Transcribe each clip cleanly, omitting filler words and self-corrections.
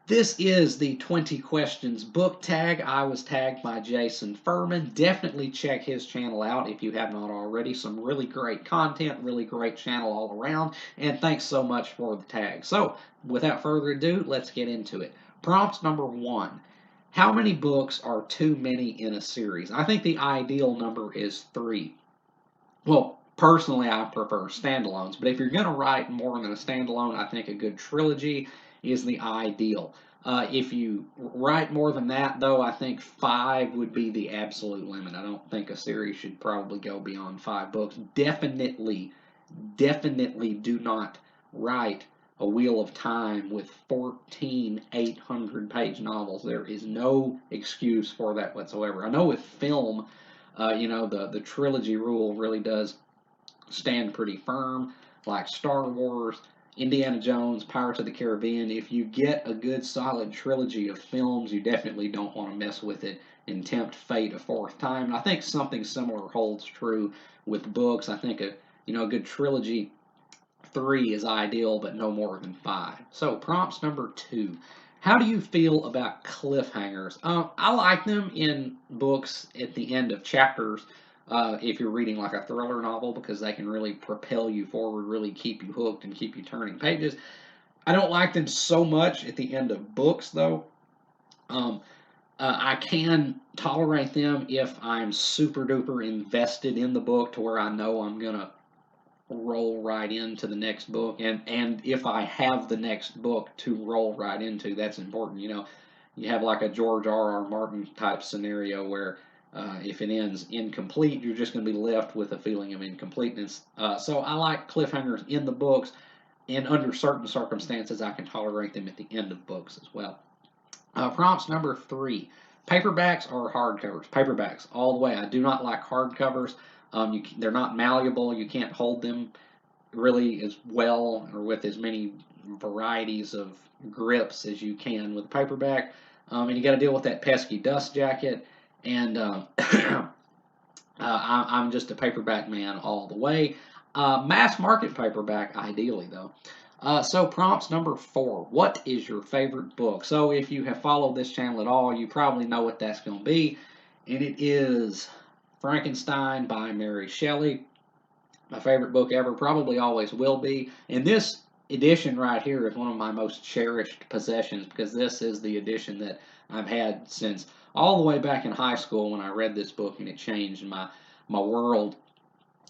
This is the 20 questions book tag. I was tagged by Jason Furman. Definitely check his channel out if you have not already. Some really great content, really great channel all around. And thanks so much for the tag. So, without further ado, let's get into it. Prompt number 1. How many books are too many in a series? I think the ideal number is 3. Well, personally, I prefer standalones, but if you're going to write more than a standalone, I think a good trilogy is the ideal. If you write more than that, though, I think 5 would be the absolute limit. I don't think a series should probably go beyond 5 books. Definitely do not write a Wheel of Time with 14 800-page novels. There is no excuse for that whatsoever. I know with film, the trilogy rule really does stand pretty firm, like Star Wars, Indiana Jones, Pirates of the Caribbean. If you get a good solid trilogy of films, you definitely don't want to mess with it and tempt fate a fourth time. And I think something similar holds true with books. I think a good trilogy 3 is ideal, but no more than 5. So prompts number 2. How do you feel about cliffhangers? I like them in books at the end of chapters. If you're reading like a thriller novel, because they can really propel you forward, really keep you hooked, and keep you turning pages. I don't like them so much at the end of books, though. Um, I can tolerate them if I'm super duper invested in the book to where I know I'm gonna roll right into the next book, and if I have the next book to roll right into, that's important. You have like a George R.R. Martin type scenario where if it ends incomplete, you're just going to be left with a feeling of incompleteness. So I like cliffhangers in the books, and under certain circumstances, I can tolerate them at the end of books as well. Prompts number 3. Paperbacks or hardcovers? Paperbacks, all the way. I do not like hardcovers. They're not malleable. You can't hold them really as well or with as many varieties of grips as you can with a paperback. And you got to deal with that pesky dust jacket. And I'm just a paperback man all the way. Mass market paperback, ideally, though. So prompts number 4. What is your favorite book? So if you have followed this channel at all, you probably know what that's going to be. And it is Frankenstein by Mary Shelley. My favorite book ever, probably always will be. And this edition right here is one of my most cherished possessions because this is the edition that I've had since all the way back in high school when I read this book, and it changed my world.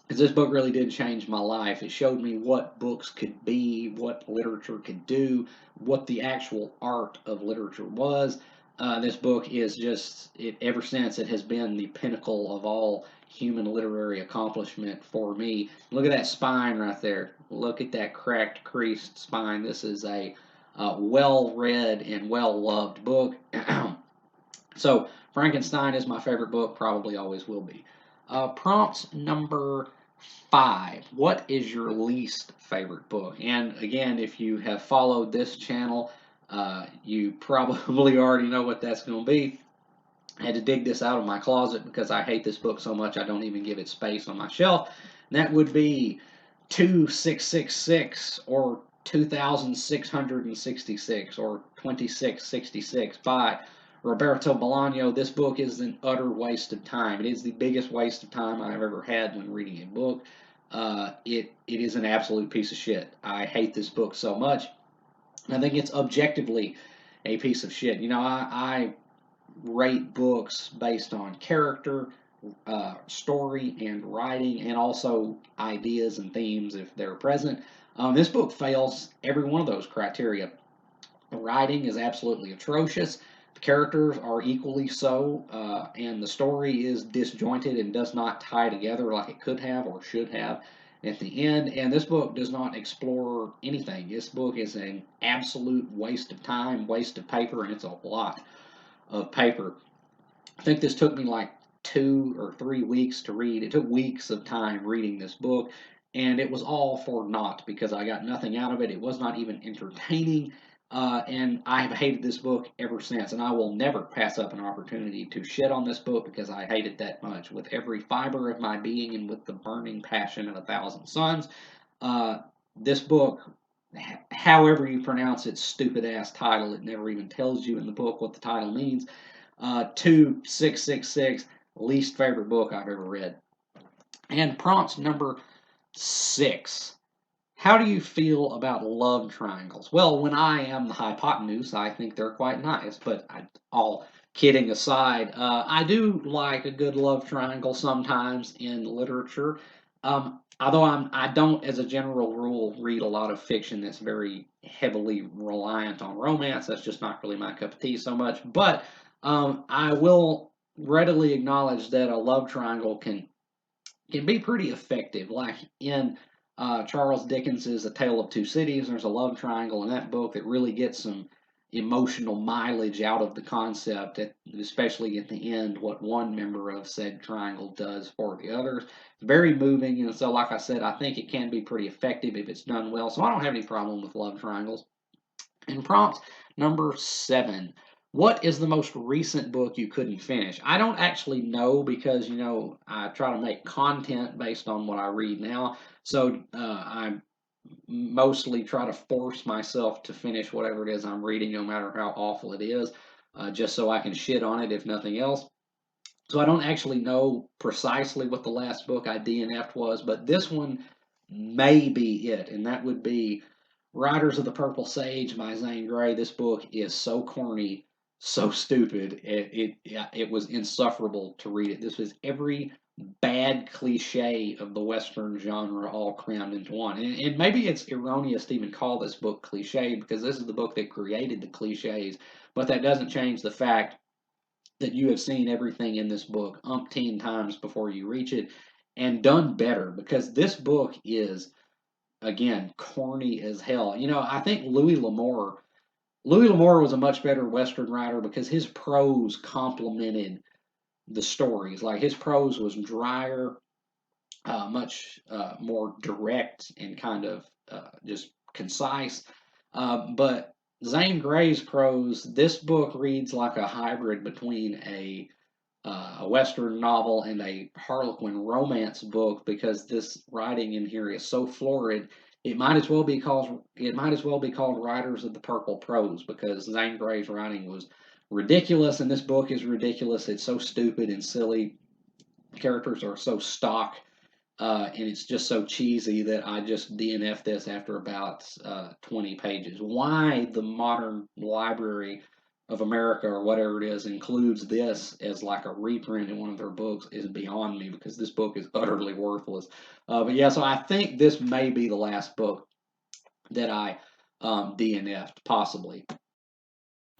Because this book really did change my life. It showed me what books could be, what literature could do, what the actual art of literature was. This book is ever since, it has been the pinnacle of all human literary accomplishment for me. Look at that spine right there. Look at that cracked, creased spine. This is a well-read and well-loved book. So, Frankenstein is my favorite book, probably always will be. Prompt number 5. What is your least favorite book? And again, if you have followed this channel, you probably already know what that's going to be. I had to dig this out of my closet because I hate this book so much I don't even give it space on my shelf. And that would be 2666 or 2666 or 2666 by Roberto Bolaño. This book is an utter waste of time. It is the biggest waste of time I've ever had when reading a book. It is an absolute piece of shit. I hate this book so much. I think it's objectively a piece of shit. I rate books based on character, story, and writing, and also ideas and themes if they're present. This book fails every one of those criteria. The writing is absolutely atrocious. The characters are equally so, and the story is disjointed and does not tie together like it could have or should have at the end. And this book does not explore anything. This book is an absolute waste of time, waste of paper, and it's a lot of paper. I think this took me like 2 or 3 weeks to read. It took weeks of time reading this book, and it was all for naught because I got nothing out of it. It was not even entertaining, and I have hated this book ever since, and I will never pass up an opportunity to shit on this book because I hate it that much with every fiber of my being and with the burning passion of 1,000 suns. This book however you pronounce its stupid ass title. It never even tells you in the book what the title means. 2666, least favorite book I've ever read. And prompt number 6. How do you feel about love triangles? Well, when I am the hypotenuse, I think they're quite nice, but all kidding aside, I do like a good love triangle sometimes in literature. Although I don't, as a general rule, read a lot of fiction that's very heavily reliant on romance. That's just not really my cup of tea so much. But I will readily acknowledge that a love triangle can be pretty effective. Like in Charles Dickens's A Tale of Two Cities, there's a love triangle in that book that really gets some emotional mileage out of the concept, especially at the end, what one member of said triangle does for the others. It's very moving, and so like I said, I think it can be pretty effective if it's done well. So I don't have any problem with love triangles. And prompt number 7. What is the most recent book you couldn't finish? I don't actually know because, I try to make content based on what I read now. So I mostly try to force myself to finish whatever it is I'm reading, no matter how awful it is, just so I can shit on it, if nothing else. So I don't actually know precisely what the last book I DNF'd was, but this one may be it, and that would be Riders of the Purple Sage by Zane Grey. This book is so corny, so stupid. It was insufferable to read it. This was every bad cliche of the Western genre all crammed into one. And maybe it's erroneous to even call this book cliche because this is the book that created the cliches, but that doesn't change the fact that you have seen everything in this book umpteen times before you reach it and done better because this book is, again, corny as hell. I think Louis L'Amour was a much better Western writer because his prose complemented the stories. Like his prose was drier, much more direct and kind of just concise. But Zane Grey's prose, this book reads like a hybrid between a Western novel and a Harlequin romance book because this writing in here is so florid. It might as well be called Riders of the Purple Prose because Zane Grey's writing was ridiculous and this book is ridiculous. It's so stupid and silly. Characters are so stock and it's just so cheesy that I just DNF this after about 20 pages. Why the Modern Library of America or whatever it is includes this as like a reprint in one of their books is beyond me because this book is utterly worthless. But yeah, so I think this may be the last book that I DNF'd, possibly.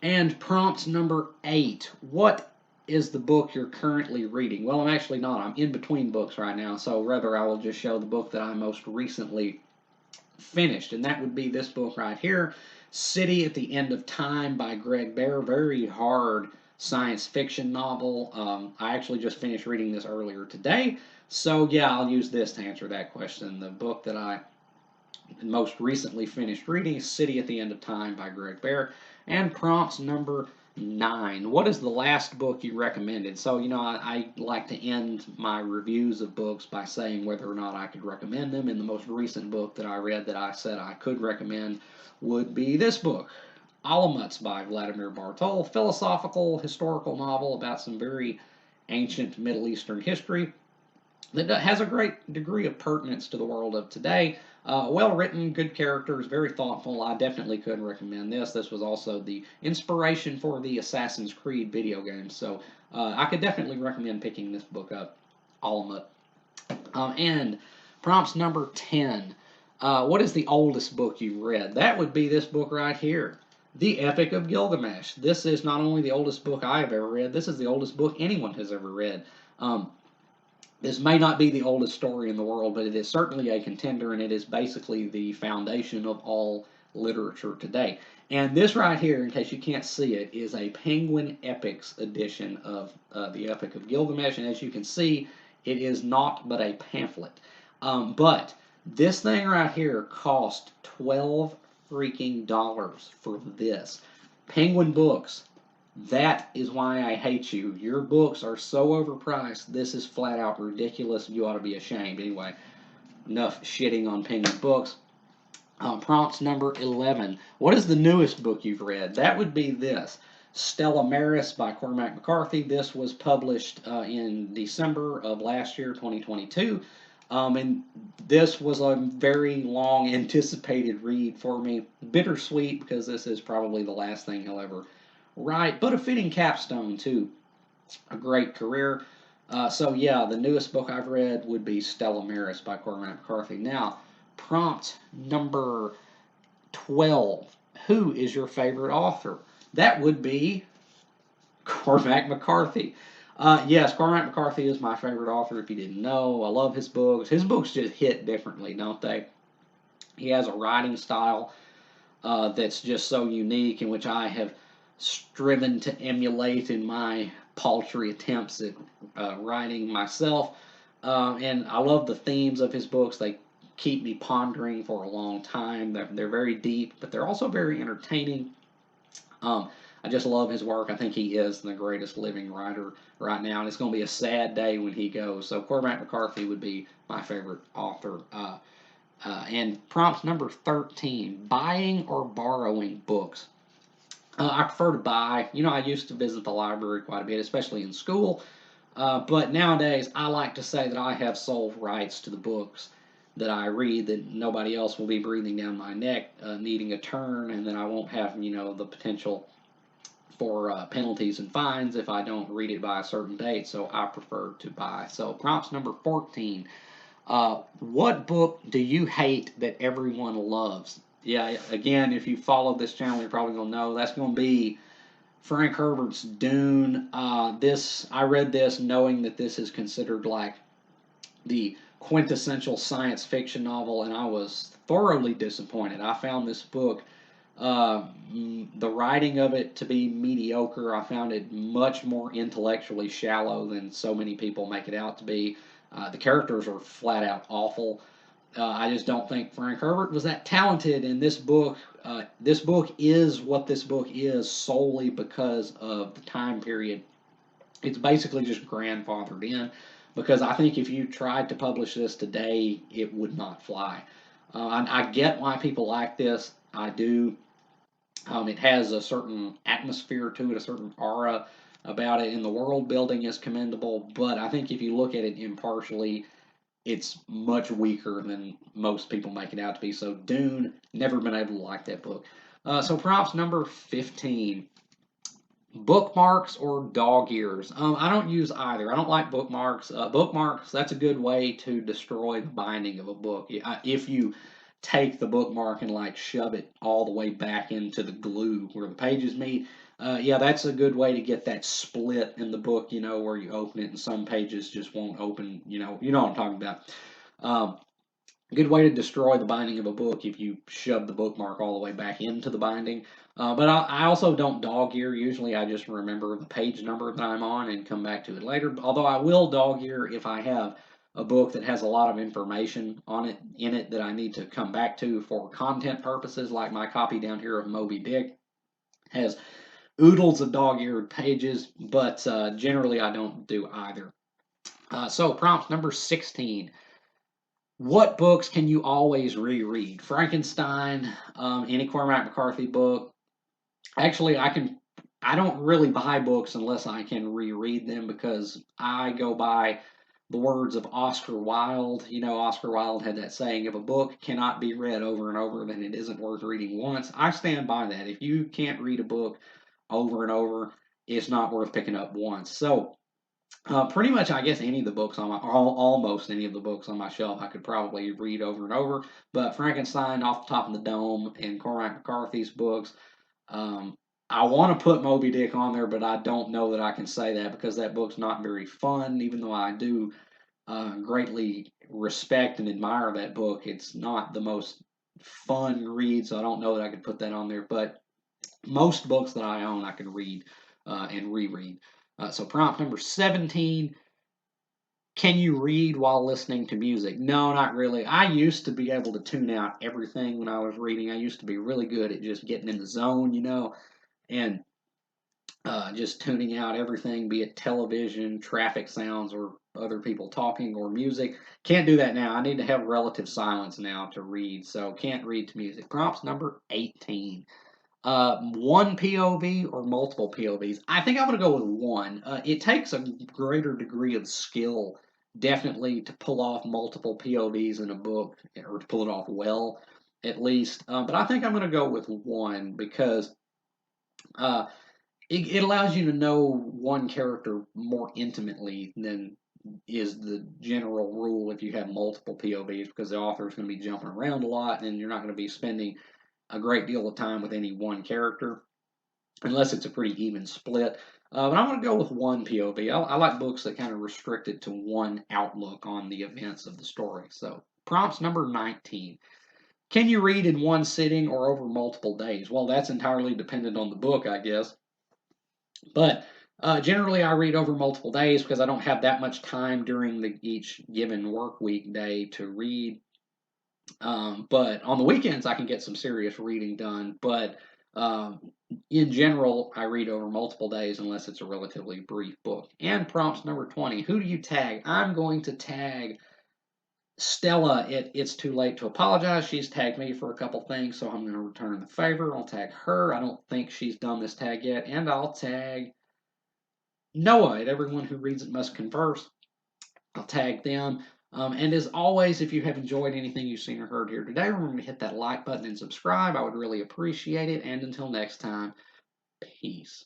And prompt number 8. What is the book you're currently reading? Well, I'm actually not. I'm in between books right now, so rather I will just show the book that I most recently finished, and that would be this book right here, City at the End of Time by Greg Bear. Very hard science fiction novel. I actually just finished reading this earlier today, so yeah, I'll use this to answer that question. The book that I most recently finished reading is City at the End of Time by Greg Bear. And prompt number 9. What is the last book you recommended? So, I like to end my reviews of books by saying whether or not I could recommend them. And the most recent book that I read that I said I could recommend would be this book, Alamuts by Vladimir Bartol, philosophical historical novel about some very ancient Middle Eastern history that has a great degree of pertinence to the world of today. Well written, good characters, very thoughtful. I definitely could recommend this. This was also the inspiration for the Assassin's Creed video game, so I could definitely recommend picking this book up, Alamut. And prompts number 10. What is the oldest book you've read? That would be this book right here, The Epic of Gilgamesh. This is not only the oldest book I have ever read, this is the oldest book anyone has ever read. This may not be the oldest story in the world, but it is certainly a contender, and it is basically the foundation of all literature today. And this right here, in case you can't see it, is a Penguin Epics edition of the Epic of Gilgamesh, and as you can see, it is not but a pamphlet. But this thing right here cost $12 freaking for this. Penguin Books. That is why I hate you. Your books are so overpriced. This is flat out ridiculous. You ought to be ashamed. Anyway, enough shitting on Penguin Books. Prompts number 11. What is the newest book you've read? That would be this, Stella Maris by Cormac McCarthy. This was published in December of last year, 2022. And this was a very long anticipated read for me. Bittersweet because this is probably the last thing he'll ever write, but a fitting capstone to a great career. So yeah, the newest book I've read would be Stella Maris by Cormac McCarthy. Now, prompt number 12. Who is your favorite author? That would be Cormac McCarthy. Yes, Cormac McCarthy is my favorite author, if you didn't know. I love his books. His books just hit differently, don't they? He has a writing style that's just so unique, in which I have striven to emulate in my paltry attempts at writing myself. And I love the themes of his books. They keep me pondering for a long time. They're very deep, but they're also very entertaining. I just love his work. I think he is the greatest living writer right now, and it's going to be a sad day when he goes. So Cormac McCarthy would be my favorite author. And prompt number 13, buying or borrowing books. I prefer to buy. I used to visit the library quite a bit, especially in school. But nowadays, I like to say that I have sole rights to the books that I read, that nobody else will be breathing down my neck, needing a turn, and that I won't have, the potential for penalties and fines if I don't read it by a certain date. So I prefer to buy. So prompts number 14. What book do you hate that everyone loves? Yeah, again, if you follow this channel, you're probably going to know that's going to be Frank Herbert's Dune. I read this knowing that this is considered like the quintessential science fiction novel, and I was thoroughly disappointed. I found this book, the writing of it, to be mediocre. I found it much more intellectually shallow than so many people make it out to be. The characters are flat out awful. I just don't think Frank Herbert was that talented in this book. This book is what this book is solely because of the time period. It's basically just grandfathered in, because I think if you tried to publish this today, it would not fly. I get why people like this. I do. It has a certain atmosphere to it, a certain aura about it, and the world building is commendable. But I think if you look at it impartially, it's much weaker than most people make it out to be. So Dune, never been able to like that book. So prompts number 15. Bookmarks or dog ears? I don't use either. I don't like bookmarks. Bookmarks, that's a good way to destroy the binding of a book. If you take the bookmark and like shove it all the way back into the glue where the pages meet, yeah, that's a good way to get that split in the book, where you open it and some pages just won't open, you know what I'm talking about. Good way to destroy the binding of a book if you shove the bookmark all the way back into the binding. But I also don't dog ear. Usually I just remember the page number that I'm on and come back to it later. Although I will dog ear if I have a book that has a lot of information in it that I need to come back to for content purposes, like my copy down here of Moby Dick has oodles of dog-eared pages, but generally I don't do either. So prompt number 16. What books can you always reread? Frankenstein, any Cormac McCarthy book. Actually, I don't really buy books unless I can reread them, because I go by the words of Oscar Wilde. Oscar Wilde had that saying, if a book cannot be read over and over, then it isn't worth reading once. I stand by that. If you can't read a book over and over, it's not worth picking up once. So pretty much, I guess any of the books on almost any of the books on my shelf, I could probably read over and over. But Frankenstein, Off the Top of the Dome, and Cormac McCarthy's books. I want to put Moby Dick on there, but I don't know that I can say that, because that book's not very fun. Even though I do greatly respect and admire that book, it's not the most fun read, so I don't know that I could put that on there. But most books that I own, I can read and reread. So prompt number 17. Can you read while listening to music? No, not really. I used to be able to tune out everything when I was reading. I used to be really good at just getting in the zone, and just tuning out everything, be it television, traffic sounds, or other people talking or music. Can't do that now. I need to have relative silence now to read, so can't read to music. Prompts number 18. One POV or multiple POVs? I think I'm going to go with one. It takes a greater degree of skill, definitely, to pull off multiple POVs in a book, or to pull it off well, at least. But I think I'm going to go with one because uh, it allows you to know one character more intimately than is the general rule if you have multiple POVs, because the author is going to be jumping around a lot and you're not going to be spending a great deal of time with any one character unless it's a pretty even split. But I'm going to go with one POV. I like books that kind of restrict it to one outlook on the events of the story. So, prompts number 19. Can you read in one sitting or over multiple days? Well, that's entirely dependent on the book, I guess. But generally, I read over multiple days because I don't have that much time during each given work week day to read. But on the weekends, I can get some serious reading done. But um, in general, I read over multiple days unless it's a relatively brief book. And prompts number 20. Who do you tag? I'm going to tag Stella. It's too late to apologize. She's tagged me for a couple things, so I'm going to return the favor. I'll tag her. I don't think she's done this tag yet. And I'll tag Noah. At Everyone Who Reads It Must Converse. I'll tag them. And as always, if you have enjoyed anything you've seen or heard here today, remember to hit that like button and subscribe. I would really appreciate it. And until next time, peace.